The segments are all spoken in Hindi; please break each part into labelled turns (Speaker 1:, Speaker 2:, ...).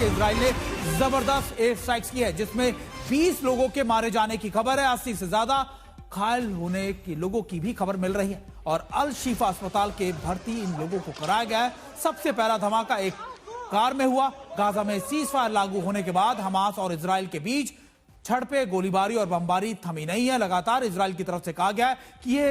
Speaker 1: कि इजराइल ने जबरदस्त एयर स्ट्राइक्स की है, जिसमें 20 लोगों के मारे जाने की खबर है, 80 से ज्यादा घायल होने के लोगों की भी खबर मिल रही है और अल शिफा अस्पताल के भर्ती इन लोगों को कराया गया है। सबसे पहला धमाका एक कार में हुआ। गाजा में सीज फायर लागू होने के बाद हमास और इजराइल के बीच झड़पें, गोलीबारी और बमबारी थमी नहीं है। लगातार इजराइल की तरफ से कहा गया है कि ये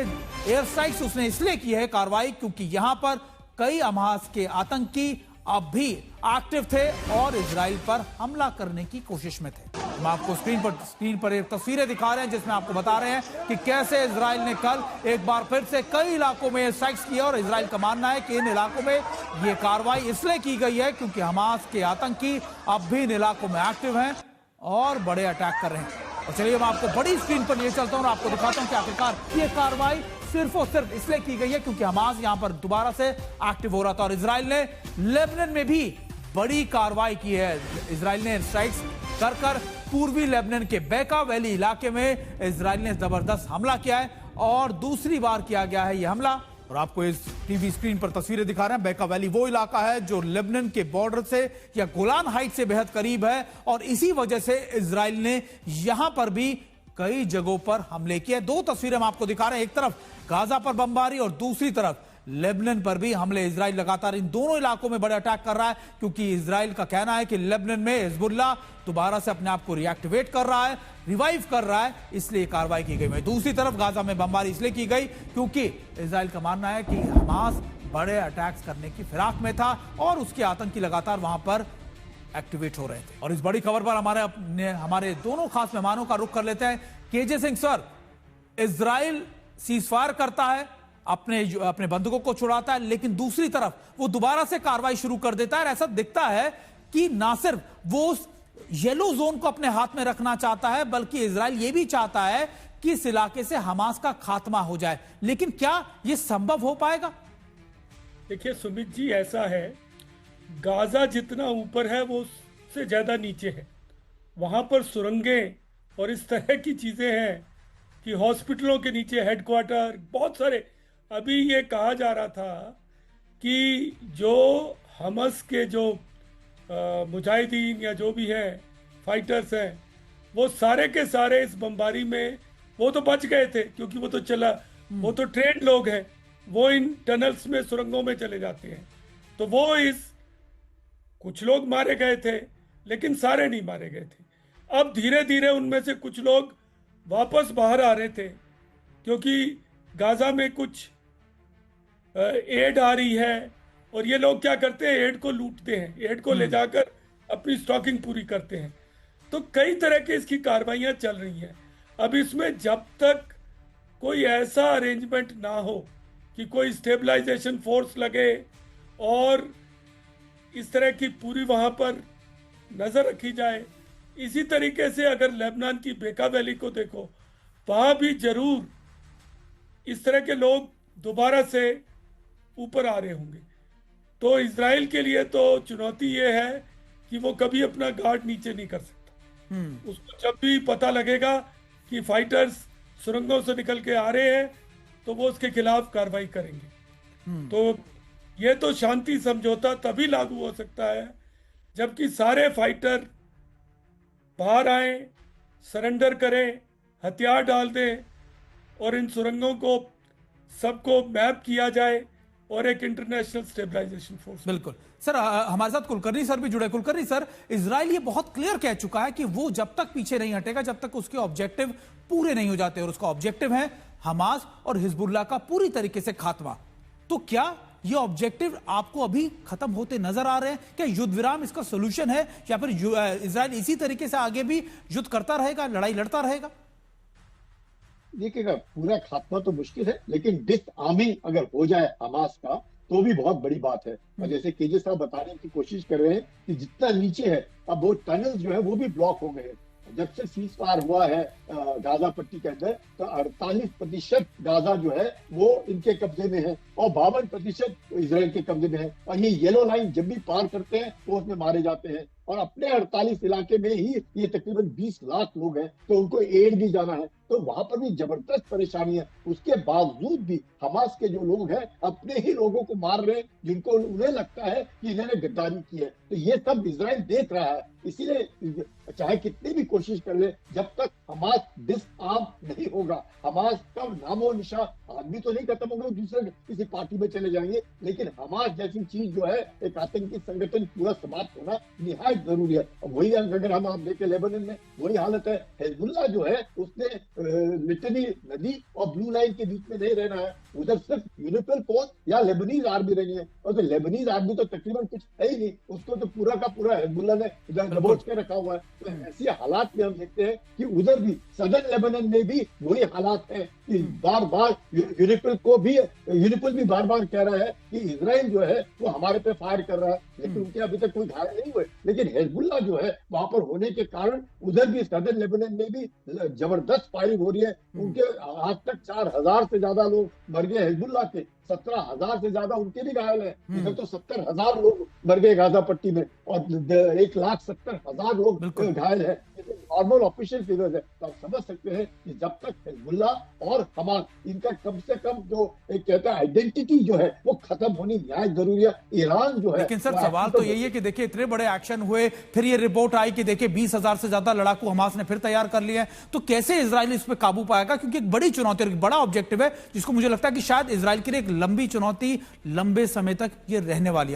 Speaker 1: एयर स्ट्राइक्स उसने इसलिए की है कार्रवाई क्योंकि यहां पर कई हमास के आतंकी अब भी एक्टिव थे और इजराइल पर हमला करने की कोशिश में थे। हम आपको स्क्रीन पर एक तस्वीरें दिखा रहे हैं जिसमें आपको बता रहे हैं कि कैसे इजराइल ने कल एक बार फिर से कई इलाकों में स्ट्राइक्स किए और इजराइल का मानना है कि इन इलाकों में यह कार्रवाई इसलिए की गई है क्योंकि हमास के आतंकी अब भी इन इलाकों में एक्टिव हैं और बड़े अटैक कर रहे हैं। और चलिए मैं आपको बड़ी स्क्रीन पर ले चलता हूं और आपको दिखाता हूं कि आखिरकार ये कार्रवाई सिर्फ और सिर्फ इसलिए की गई है क्योंकि हमास यहां पर दोबारा से एक्टिव हो रहा था और इजराइल ने लेबनान में भी बड़ी कार्रवाई की है। इजराइल ने स्ट्राइक्स कर पूर्वी लेबनान के बेका वैली इलाके में इजराइल ने जबरदस्त हमला किया है और दूसरी बार किया गया है यह हमला। और आपको इस टीवी स्क्रीन पर तस्वीरें दिखा रहे हैं। बेका वैली वो इलाका है जो लेबनान के बॉर्डर से या गोलान हाइट से बेहद करीब है और इसी वजह से इजराइल ने यहां पर भी कई जगहों पर हमले किए। दो तस्वीरें हम आपको दिखा रहे हैं, एक तरफ गाजा पर बमबारी और दूसरी तरफ लेबनान पर भी हमले। इजराइल लगातार इन दोनों इलाकों में बड़े अटैक कर रहा है क्योंकि इजराइल का कहना है कि लेबनान में हिजबुल्लाह दोबारा से अपने आप को रिएक्टिवेट कर रहा है, रिवाइव कर रहा है, इसलिए कार्रवाई की गई। दूसरी तरफ गाजा में बमबारी इसलिए की गई क्योंकि इजराइल का मानना है कि हमास बड़े अटैक्स करने की फिराक में था और उसके आतंकी लगातार वहां पर एक्टिवेट हो रहे थे। और इस बड़ी खबर पर हमारे दोनों खास मेहमानों का रुख कर लेते हैं। KJ Singh sir, Israel ceasefire करता है, अपने बंधुकों को छुड़ाता है, लेकिन दूसरी तरफ वो दोबारा से कार्रवाई शुरू कर देता है। ऐसा दिखता है कि ना सिर्फ वो उस येलो जोन को अपने हाथ में रखना चाहता है बल्कि इजराइल ये भी चाहता है कि इस इलाके से हमास का खात्मा हो जाए। लेकिन क्या यह संभव हो पाएगा?
Speaker 2: देखिए सुमित जी, ऐसा है, गाजा जितना ऊपर है वो उससे ज्यादा नीचे है। वहां पर सुरंगें और इस तरह की चीजें हैं कि हॉस्पिटलों के नीचे हेडक्वार्टर बहुत सारे। अभी ये कहा जा रहा था कि जो हमस के जो मुजाहिदीन या जो भी है फाइटर्स हैं वो सारे के सारे इस बमबारी में वो तो बच गए थे क्योंकि वो तो वो तो ट्रेंड लोग हैं, वो इन टनल्स में सुरंगों में चले जाते हैं। तो वो कुछ लोग मारे गए थे लेकिन सारे नहीं मारे गए थे। अब धीरे धीरे उनमें से कुछ लोग वापस बाहर आ रहे थे क्योंकि गाजा में कुछ एड आ रही है और ये लोग क्या करते हैं, एड को लूटते हैं, एड को ले जाकर अपनी स्टॉकिंग पूरी करते हैं। तो कई तरह के इसकी कार्रवाइयां चल रही हैं। अब इसमें जब तक कोई ऐसा अरेंजमेंट ना हो कि कोई स्टेबलाइजेशन फोर्स लगे और इस तरह की पूरी वहां पर नजर रखी जाए। इसी तरीके से अगर लेबनान की बेका वैली को देखो, वहां भी जरूर इस तरह के लोग दोबारा से ऊपर आ रहे होंगे। तो इजराइल के लिए तो चुनौती ये है कि वो कभी अपना गार्ड नीचे नहीं कर सकता। उसको जब भी पता लगेगा कि फाइटर्स सुरंगों से निकल के आ रहे हैं तो वो उसके खिलाफ कार्रवाई करेंगे। तो ये तो शांति समझौता तभी लागू हो सकता है जबकि सारे फाइटर बाहर आए, सरेंडर करें, हथियार डाल दें और इन सुरंगों को सबको मैप किया जाए और एक इंटरनेशनल स्टेबलाइजेशन फोर्स।
Speaker 1: बिल्कुल सर, हमारे साथ कुलकर्णी सर भी जुड़े। कुलकर्णी सर, इजराइल ये बहुत क्लियर कह चुका है कि वो जब तक पीछे नहीं हटेगा जब तक उसके ऑब्जेक्टिव पूरे नहीं हो जाते और उसका ऑब्जेक्टिव है हमास और हिजबुल्लाह का पूरी तरीके से खात्मा। तो क्या ये ऑब्जेक्टिव आपको अभी खत्म होते नजर आ रहे हैं? क्या युद्ध विराम इसका सोल्यूशन है या फिर इजराइल इसी तरीके से आगे भी युद्ध करता रहेगा, लड़ाई लड़ता रहेगा?
Speaker 3: देखिएगा, पूरा खात्मा तो मुश्किल है लेकिन डिसआर्मिंग अगर हो जाए हमास का तो भी बहुत बड़ी बात है। और जैसे केजे साहब बताने की कोशिश कर रहे हैं कि जितना नीचे है अब वो टनल जो है वो भी ब्लॉक हो गए हैं। जब से सीज फायर हुआ है गाजा पट्टी के अंदर, तो 48% गाजा जो है वो इनके कब्जे में है और 52% इजराइल के कब्जे में है। और ये येलो लाइन जब भी पार करते हैं तो उसमें मारे जाते हैं। और अपने 48 इलाके में ही ये तकरीबन 20 लाख लोग हैं, तो उनको एड भी जाना है, तो वहां पर भी जबरदस्त परेशानी है। उसके बावजूद भी हमास के जो लोग हैं अपने ही लोगों को मार रहे हैं, जिनको उन्हें लगता है कि इन्होंने गद्दारी की है। तो ये सब इजराइल देख रहा है, इसीलिए चाहे कितनी भी कोशिश कर ले, जब तक हमास डिसआर्म नहीं होगा, हमास का नामो निशा, आदमी तो नहीं खत्म होंगे, दूसरे किसी पार्टी में चले जाएंगे, लेकिन हमास जैसी चीज जो है, एक आतंकी संगठन पूरा समाप्त होना निहायत जरूरी है। और वही अगर हम आप देखें लेबनान में वही हालत है। हिजबुल्लाह जो है उसने लिटरली नदी और ब्लू लाइन के बीच में नहीं रहना है, उधर सिर्फ यूनिफिल फोर्स या लेबनीज आर्मी रहनी है। और तो लेबनीज आर्मी तो तकरीबन कुछ है ही नहीं, उसको तो पूरा का पूरा हिजबुल्लाह ने इधर दबोच के रखा हुआ है। तो ऐसे हालात में हम देखते हैं कि उधर भी सदर्न लेबनान में भी वही हालात है कि बार बार यूनिफिल भी बार बार कह रहा है कि इजराइल जो है वो हमारे पे फायर कर रहा है, लेकिन उनके अभी तक कोई घायल नहीं हुए। लेकिन हिजबुल्लाह जो है वहां पर होने के कारण उधर भी सदर्न लेबनान में भी जबरदस्त फायरिंग हो रही है। उनके आज तक 4000 से ज्यादा लोग मर गए हिजबुल्लाह के, 17,000 से ज्यादा उनके भी घायल है। इधर तो 70,000 लोग मर गए गाजा पट्टी में और 1,70,000 लोग घायल है। नॉर्मल ऑफिशियल फिगर्स है, तो आप समझ सकते हैं कि जब तक हिजबुल्लाह और हमास इनका कम से कम जो एक कहता है आइडेंटिटी जो है वो खत्म होनी निहायत जरूरी है। ईरान जो है,
Speaker 1: लेकिन सर सवाल तो यही है कि देखिए इतने बड़े एक्शन हुए, फिर ये रिपोर्ट आई कि देखिए 20,000 से ज्यादा लड़ाकू हमास ने फिर तैयार कर लिए हैं, तो कैसे इजराइल इस पर काबू पाएगा? क्योंकि एक बड़ी चुनौती, एक बड़ा ऑब्जेक्टिव है जिसको मुझे लगता है कि शायद इजराइल के लिए एक लंबी चुनौती, लंबे समय तक ये रहने वाली है।